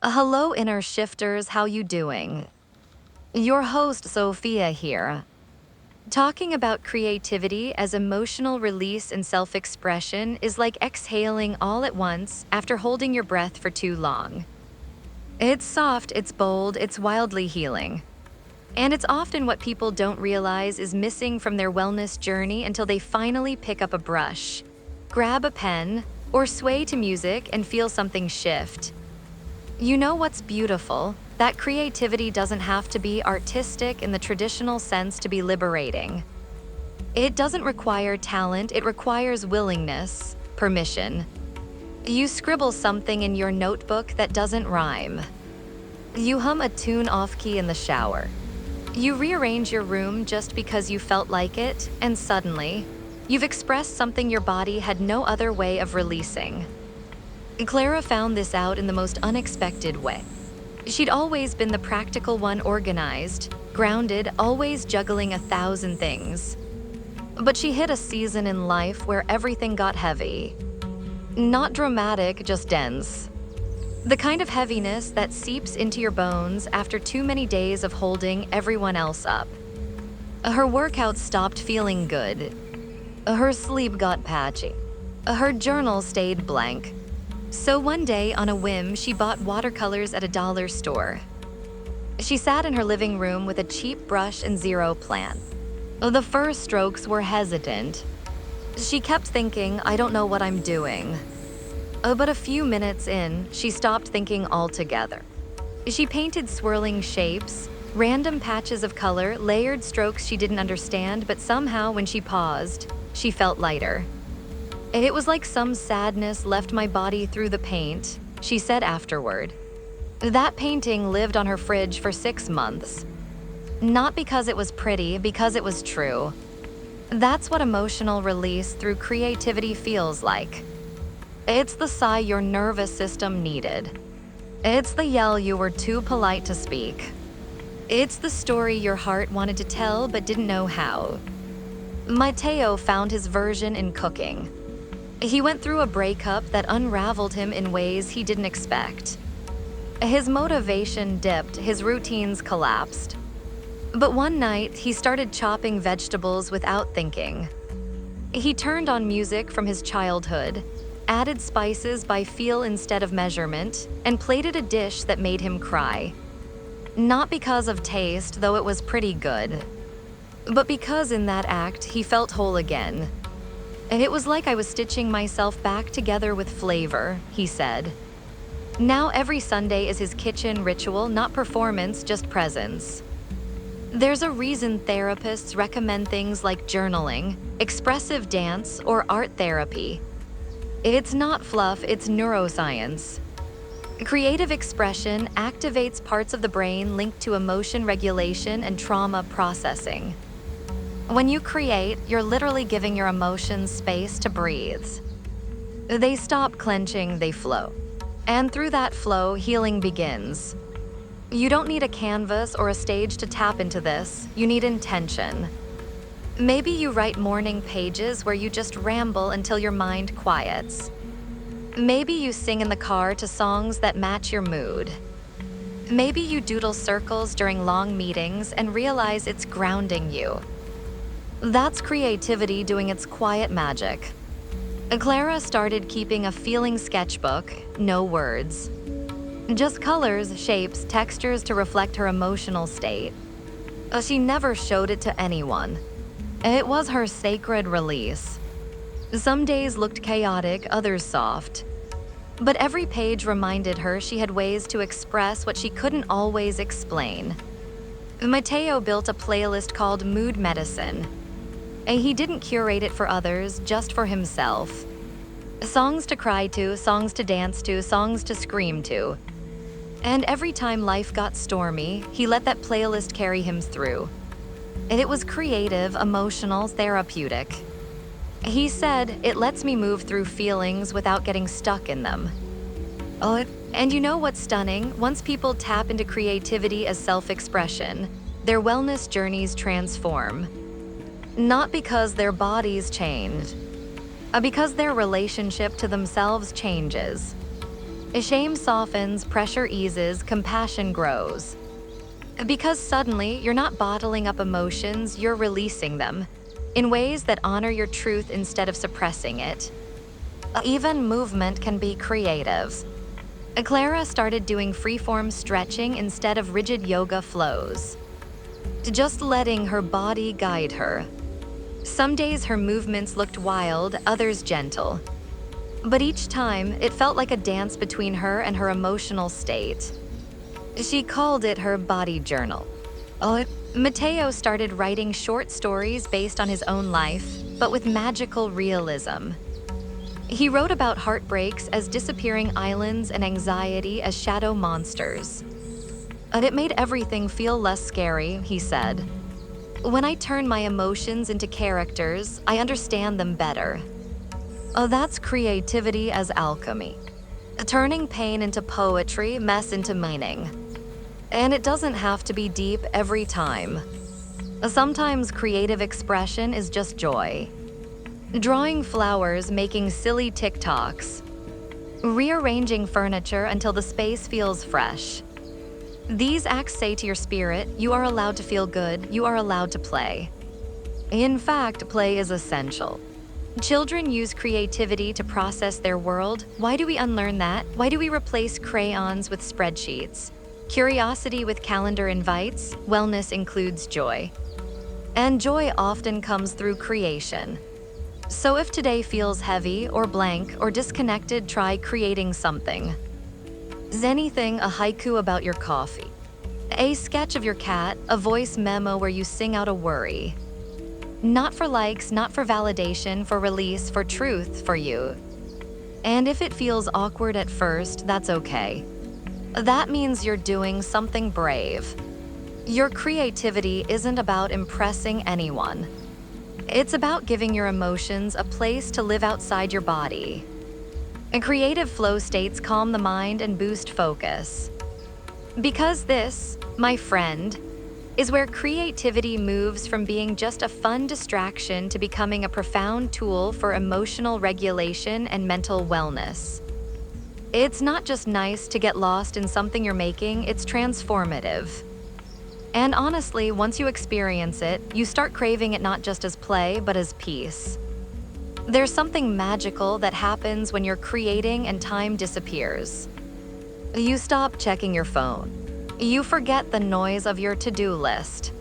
Hello, inner shifters, how you doing? Your host, Sophia here, talking about creativity as emotional release and self-expression is like exhaling all at once after holding your breath for too long. It's soft, it's bold, it's wildly healing. And it's often what people don't realize is missing from their wellness journey until they finally pick up a brush, grab a pen, or sway to music and feel something shift. You know what's beautiful? That creativity doesn't have to be artistic in the traditional sense to be liberating. It doesn't require talent, it requires willingness, permission. You scribble something in your notebook that doesn't rhyme. You hum a tune off-key in the shower. You rearrange your room just because you felt like it, and suddenly, you've expressed something your body had no other way of releasing. Clara found this out in the most unexpected way. She'd always been the practical one, organized, grounded, always juggling 1,000 things. But she hit a season in life where everything got heavy. Not dramatic, just dense. The kind of heaviness that seeps into your bones after too many days of holding everyone else up. Her workouts stopped feeling good. Her sleep got patchy. Her journal stayed blank. So one day, on a whim, she bought watercolors at a dollar store. She sat in her living room with a cheap brush and zero plan. The first strokes were hesitant. She kept thinking, I don't know what I'm doing. But a few minutes in, she stopped thinking altogether. She painted swirling shapes, random patches of color, layered strokes she didn't understand, but somehow when she paused, she felt lighter. It was like some sadness left my body through the paint, she said afterward. That painting lived on her fridge for 6 months. Not because it was pretty, because it was true. That's what emotional release through creativity feels like. It's the sigh your nervous system needed. It's the yell you were too polite to speak. It's the story your heart wanted to tell but didn't know how. Mateo found his version in cooking. He went through a breakup that unraveled him in ways he didn't expect. His motivation dipped, his routines collapsed. But one night, he started chopping vegetables without thinking. He turned on music from his childhood, added spices by feel instead of measurement, and plated a dish that made him cry. Not because of taste, though it was pretty good, but because in that act, he felt whole again. It was like I was stitching myself back together with flavor, he said. Now every Sunday is his kitchen ritual, not performance, just presence. There's a reason therapists recommend things like journaling, expressive dance, or art therapy. It's not fluff, it's neuroscience. Creative expression activates parts of the brain linked to emotion regulation and trauma processing. When you create, you're literally giving your emotions space to breathe. They stop clenching, they flow. And through that flow, healing begins. You don't need a canvas or a stage to tap into this, you need intention. Maybe you write morning pages where you just ramble until your mind quiets. Maybe you sing in the car to songs that match your mood. Maybe you doodle circles during long meetings and realize it's grounding you. That's creativity doing its quiet magic. Clara started keeping a feeling sketchbook, no words. Just colors, shapes, textures to reflect her emotional state. She never showed it to anyone. It was her sacred release. Some days looked chaotic, others soft. But every page reminded her she had ways to express what she couldn't always explain. Mateo built a playlist called Mood Medicine. He didn't curate it for others, just for himself. Songs to cry to, songs to dance to, songs to scream to. And every time life got stormy, he let that playlist carry him through. It was creative, emotional, therapeutic. He said, it lets me move through feelings without getting stuck in them. And you know what's stunning? Once people tap into creativity as self-expression, their wellness journeys transform. Not because their bodies change, because their relationship to themselves changes. Shame softens, pressure eases, compassion grows. Because suddenly, you're not bottling up emotions, you're releasing them in ways that honor your truth instead of suppressing it. Even movement can be creative. Clara started doing freeform stretching instead of rigid yoga flows, just letting her body guide her. Some days her movements looked wild, others gentle. But each time, it felt like a dance between her and her emotional state. She called it her body journal. Matteo started writing short stories based on his own life, but with magical realism. He wrote about heartbreaks as disappearing islands and anxiety as shadow monsters. And it made everything feel less scary, he said. When I turn my emotions into characters, I understand them better. That's creativity as alchemy. Turning pain into poetry, mess into meaning. And it doesn't have to be deep every time. Sometimes creative expression is just joy. Drawing flowers, making silly TikToks. Rearranging furniture until the space feels fresh. These acts say to your spirit, you are allowed to feel good, you are allowed to play. In fact, play is essential. Children use creativity to process their world. Why do we unlearn that? Why do we replace crayons with spreadsheets? Curiosity with calendar invites, wellness includes joy. And joy often comes through creation. So if today feels heavy or blank or disconnected, try creating something. Anything, a haiku about your coffee, a sketch of your cat, a voice memo where you sing out a worry. Not for likes, not for validation, for release, for truth, for you. And if it feels awkward at first, that's okay. That means you're doing something brave. Your creativity isn't about impressing anyone. It's about giving your emotions a place to live outside your body. And creative flow states calm the mind and boost focus. Because this, my friend, is where creativity moves from being just a fun distraction to becoming a profound tool for emotional regulation and mental wellness. It's not just nice to get lost in something you're making, it's transformative. And honestly, once you experience it, you start craving it not just as play, but as peace. There's something magical that happens when you're creating and time disappears. You stop checking your phone. You forget the noise of your to-do list.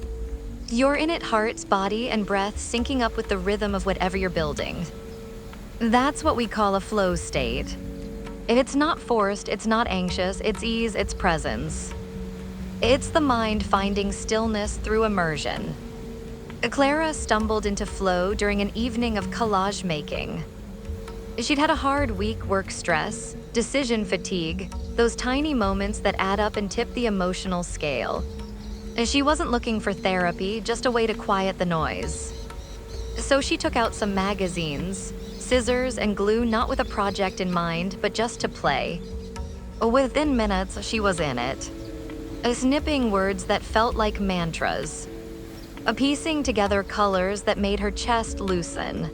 You're in it, heart, body, and breath syncing up with the rhythm of whatever you're building. That's what we call a flow state. It's not forced, it's not anxious, it's ease, it's presence. It's the mind finding stillness through immersion. Clara stumbled into flow during an evening of collage making. She'd had a hard week, work stress, decision fatigue, those tiny moments that add up and tip the emotional scale. She wasn't looking for therapy, just a way to quiet the noise. So she took out some magazines, scissors and glue, not with a project in mind, but just to play. Within minutes, she was in it. Snipping words that felt like mantras. Piecing together colors that made her chest loosen.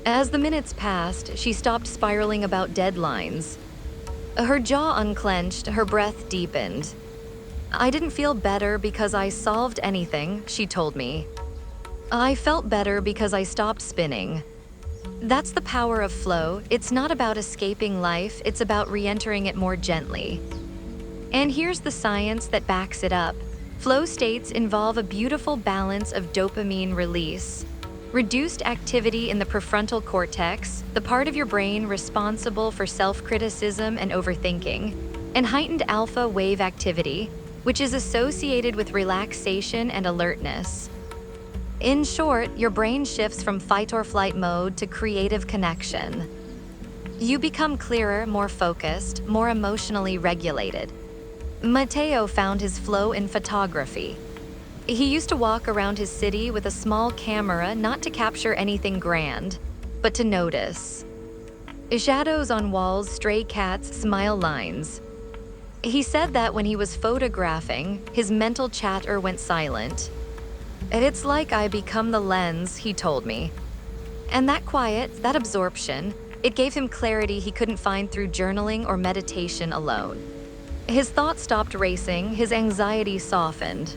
As the minutes passed, she stopped spiraling about deadlines. Her jaw unclenched, her breath deepened. I didn't feel better because I solved anything, she told me. I felt better because I stopped spinning. That's the power of flow. It's not about escaping life, it's about re-entering it more gently. And here's the science that backs it up. Flow states involve a beautiful balance of dopamine release, reduced activity in the prefrontal cortex, the part of your brain responsible for self-criticism and overthinking, and heightened alpha wave activity, which is associated with relaxation and alertness. In short, your brain shifts from fight or flight mode to creative connection. You become clearer, more focused, more emotionally regulated. Matteo found his flow in photography. He used to walk around his city with a small camera, not to capture anything grand, but to notice. Shadows on walls, stray cats, smile lines. He said that when he was photographing, his mental chatter went silent. And it's like I become the lens, he told me. And that quiet, that absorption, It gave him clarity he couldn't find through journaling or meditation alone. His thoughts stopped racing, his anxiety softened.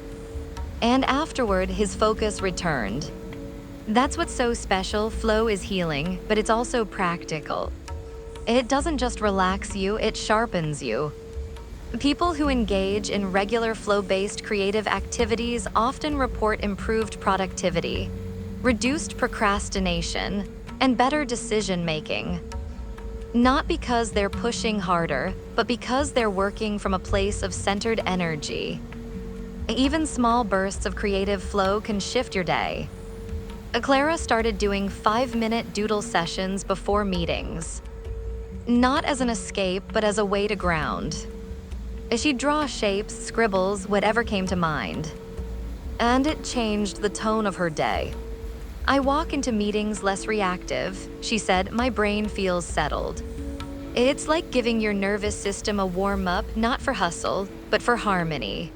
And afterward, his focus returned. That's what's so special. Flow is healing, but it's also practical. It doesn't just relax you, it sharpens you. People who engage in regular flow-based creative activities often report improved productivity, reduced procrastination, and better decision-making. Not because they're pushing harder, but because they're working from a place of centered energy. Even small bursts of creative flow can shift your day. Clara started doing 5-minute doodle sessions before meetings. Not as an escape, but as a way to ground. She'd draw shapes, scribbles, whatever came to mind. And it changed the tone of her day. I walk into meetings less reactive, she said. My brain feels settled. It's like giving your nervous system a warm-up, not for hustle, but for harmony.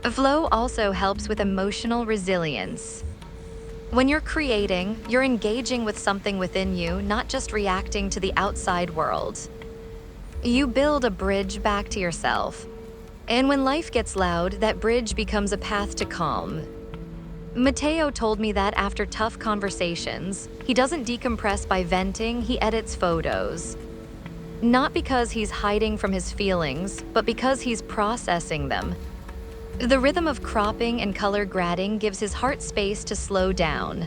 Flow also helps with emotional resilience. When you're creating, you're engaging with something within you, not just reacting to the outside world. You build a bridge back to yourself. And when life gets loud, that bridge becomes a path to calm. Matteo told me that after tough conversations, he doesn't decompress by venting, he edits photos. Not because he's hiding from his feelings, but because he's processing them. The rhythm of cropping and color grading gives his heart space to slow down.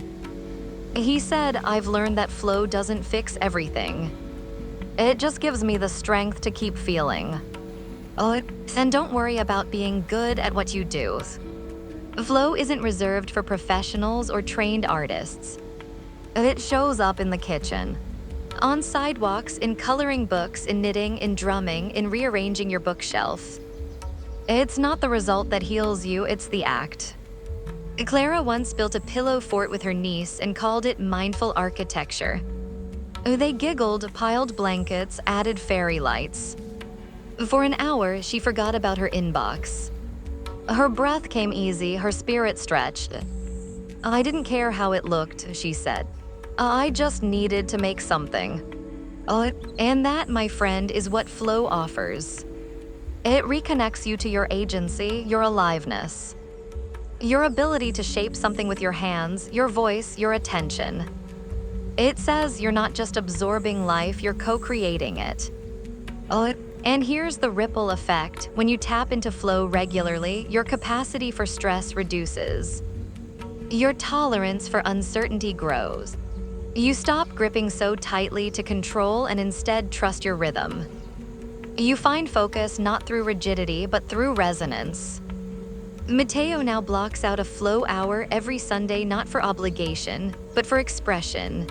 He said, "I've learned that flow doesn't fix everything. It just gives me the strength to keep feeling. And don't worry about being good at what you do." Flow isn't reserved for professionals or trained artists. It shows up in the kitchen, on sidewalks, in coloring books, in knitting, in drumming, in rearranging your bookshelf. It's not the result that heals you, it's the act. Clara once built a pillow fort with her niece and called it mindful architecture. They giggled, piled blankets, added fairy lights. For an hour, she forgot about her inbox. Her breath came easy, her spirit stretched. "I didn't care how it looked," she said. "I just needed to make something." And that, my friend, is what flow offers. It reconnects you to your agency, your aliveness. Your ability to shape something with your hands, your voice, your attention. It says you're not just absorbing life, you're co-creating it. And here's the ripple effect. When you tap into flow regularly, your capacity for stress reduces. Your tolerance for uncertainty grows. You stop gripping so tightly to control and instead trust your rhythm. You find focus not through rigidity, but through resonance. Matteo now blocks out a flow hour every Sunday, not for obligation, but for expression.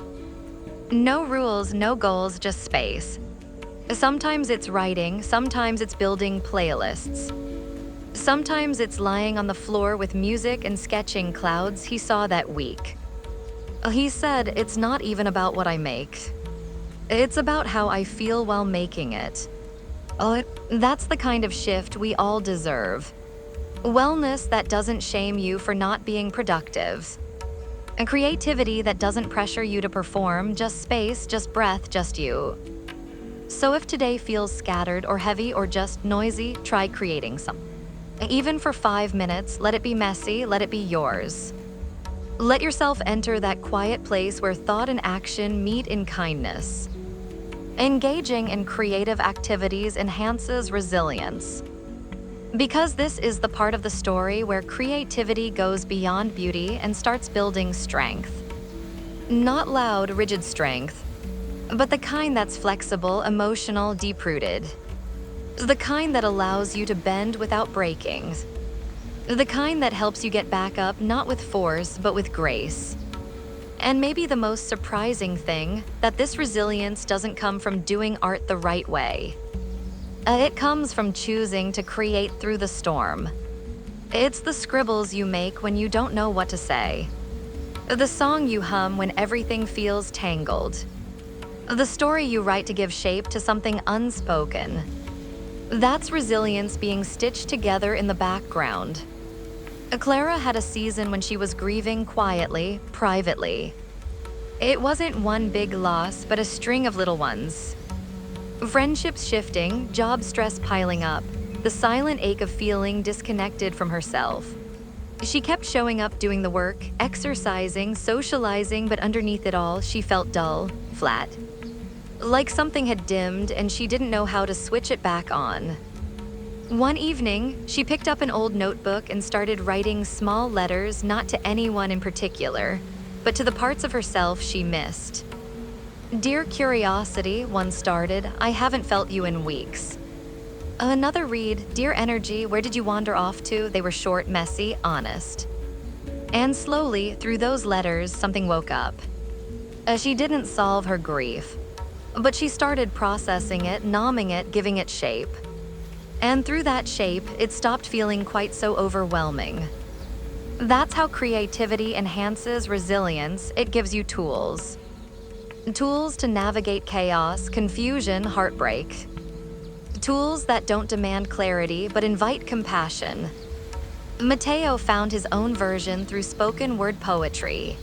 No rules, no goals, just space. Sometimes it's writing, sometimes it's building playlists. Sometimes it's lying on the floor with music and sketching clouds he saw that week. He said, "It's not even about what I make. It's about how I feel while making it." That's the kind of shift we all deserve. Wellness that doesn't shame you for not being productive. A creativity that doesn't pressure you to perform, just space, just breath, just you. So if today feels scattered or heavy or just noisy, try creating something. Even for 5 minutes, let it be messy, let it be yours. Let yourself enter that quiet place where thought and action meet in kindness. Engaging in creative activities enhances resilience. Because this is the part of the story where creativity goes beyond beauty and starts building strength. Not loud, rigid strength, but the kind that's flexible, emotional, deep-rooted. The kind that allows you to bend without breaking. The kind that helps you get back up not with force, but with grace. And maybe the most surprising thing, that this resilience doesn't come from doing art the right way. It comes from choosing to create through the storm. It's the scribbles you make when you don't know what to say. The song you hum when everything feels tangled. The story you write to give shape to something unspoken. That's resilience being stitched together in the background. Clara had a season when she was grieving quietly, privately. It wasn't one big loss, but a string of little ones. Friendships shifting, job stress piling up, the silent ache of feeling disconnected from herself. She kept showing up doing the work, exercising, socializing, but underneath it all, she felt dull, flat. Like something had dimmed and she didn't know how to switch it back on. One evening, she picked up an old notebook and started writing small letters, not to anyone in particular, but to the parts of herself she missed. "Dear Curiosity," one started, "I haven't felt you in weeks." Another read, "Dear Energy, where did you wander off to?" They were short, messy, honest. And slowly, through those letters, something woke up. She didn't solve her grief, but she started processing it, numbing it, giving it shape. And through that shape, it stopped feeling quite so overwhelming. That's how creativity enhances resilience. It gives you tools. Tools to navigate chaos, confusion, heartbreak. Tools that don't demand clarity but invite compassion. Matteo found his own version through spoken word poetry.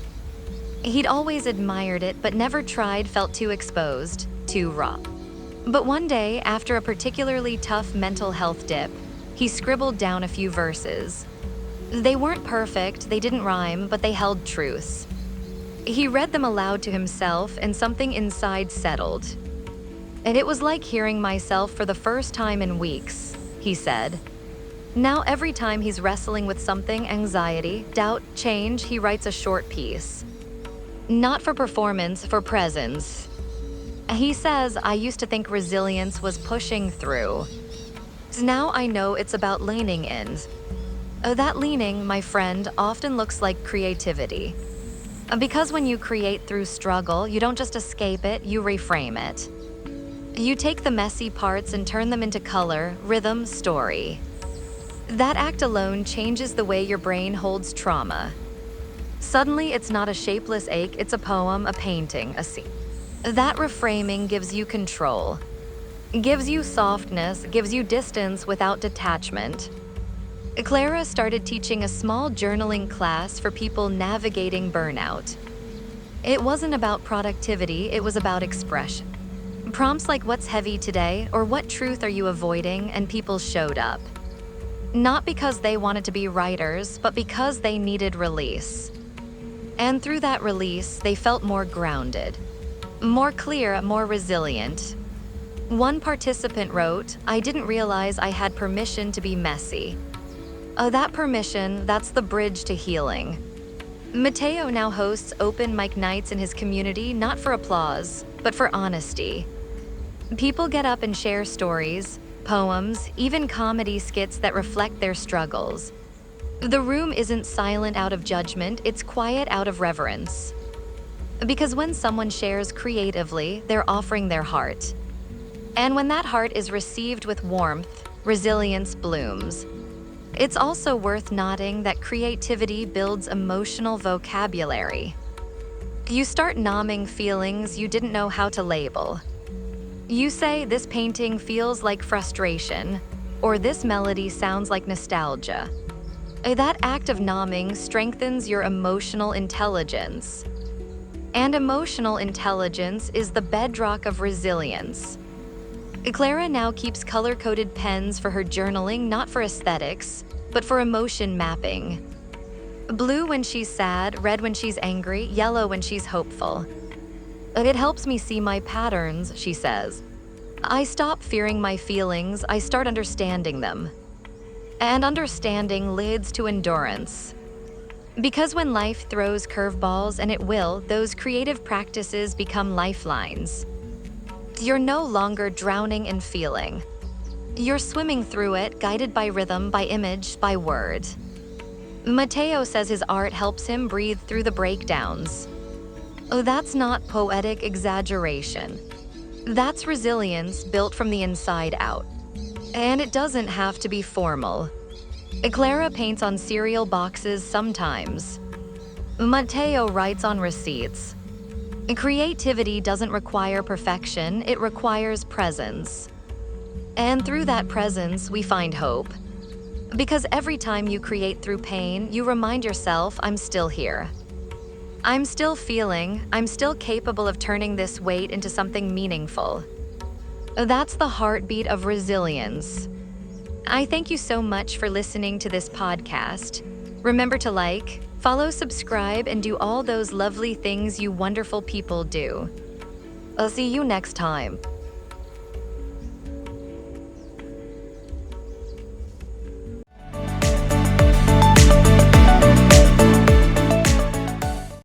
He'd always admired it but never tried, felt too exposed, too raw. But one day, after a particularly tough mental health dip, he scribbled down a few verses. They weren't perfect, they didn't rhyme, but they held truths. He read them aloud to himself and something inside settled. "And it was like hearing myself for the first time in weeks," he said. Now every time he's wrestling with something, anxiety, doubt, change, he writes a short piece. Not for performance, for presence. He says, "I used to think resilience was pushing through. Now I know it's about leaning in." That leaning, my friend, often looks like creativity. Because when you create through struggle, you don't just escape it, you reframe it. You take the messy parts and turn them into color, rhythm, story. That act alone changes the way your brain holds trauma. Suddenly, it's not a shapeless ache, it's a poem, a painting, a scene. That reframing gives you control, gives you softness, gives you distance without detachment. Clara started teaching a small journaling class for people navigating burnout. It wasn't about productivity, it was about expression. Prompts like "What's heavy today?" or "What truth are you avoiding?" and people showed up. Not because they wanted to be writers, but because they needed release. And through that release, they felt more grounded, more clear, more resilient. One participant wrote, "I didn't realize I had permission to be messy." That permission, that's the bridge to healing. Matteo now hosts open mic nights in his community, not for applause, but for honesty. People get up and share stories, poems, even comedy skits that reflect their struggles. The room isn't silent out of judgment, it's quiet out of reverence. Because when someone shares creatively, they're offering their heart. And when that heart is received with warmth, resilience blooms. It's also worth noting that creativity builds emotional vocabulary. You start numbing feelings you didn't know how to label. You say, "This painting feels like frustration," or "This melody sounds like nostalgia." That act of numbing strengthens your emotional intelligence. And emotional intelligence is the bedrock of resilience. Clara now keeps color-coded pens for her journaling, not for aesthetics, but for emotion mapping. Blue when she's sad, red when she's angry, yellow when she's hopeful. "It helps me see my patterns," she says. "I stop fearing my feelings, I start understanding them." And understanding leads to endurance. Because when life throws curveballs, and it will, those creative practices become lifelines. You're no longer drowning in feeling. You're swimming through it, guided by rhythm, by image, by word. Matteo says his art helps him breathe through the breakdowns. Oh, that's not poetic exaggeration. That's resilience built from the inside out. And it doesn't have to be formal. Clara paints on cereal boxes sometimes. Matteo writes on receipts. Creativity doesn't require perfection, it requires presence. And through that presence, we find hope. Because every time you create through pain, you remind yourself, "I'm still here." I'm still feeling, I'm still capable of turning this weight into something meaningful. That's the heartbeat of resilience. I thank you so much for listening to this podcast. Remember to like, follow, subscribe, and do all those lovely things you wonderful people do. I'll see you next time.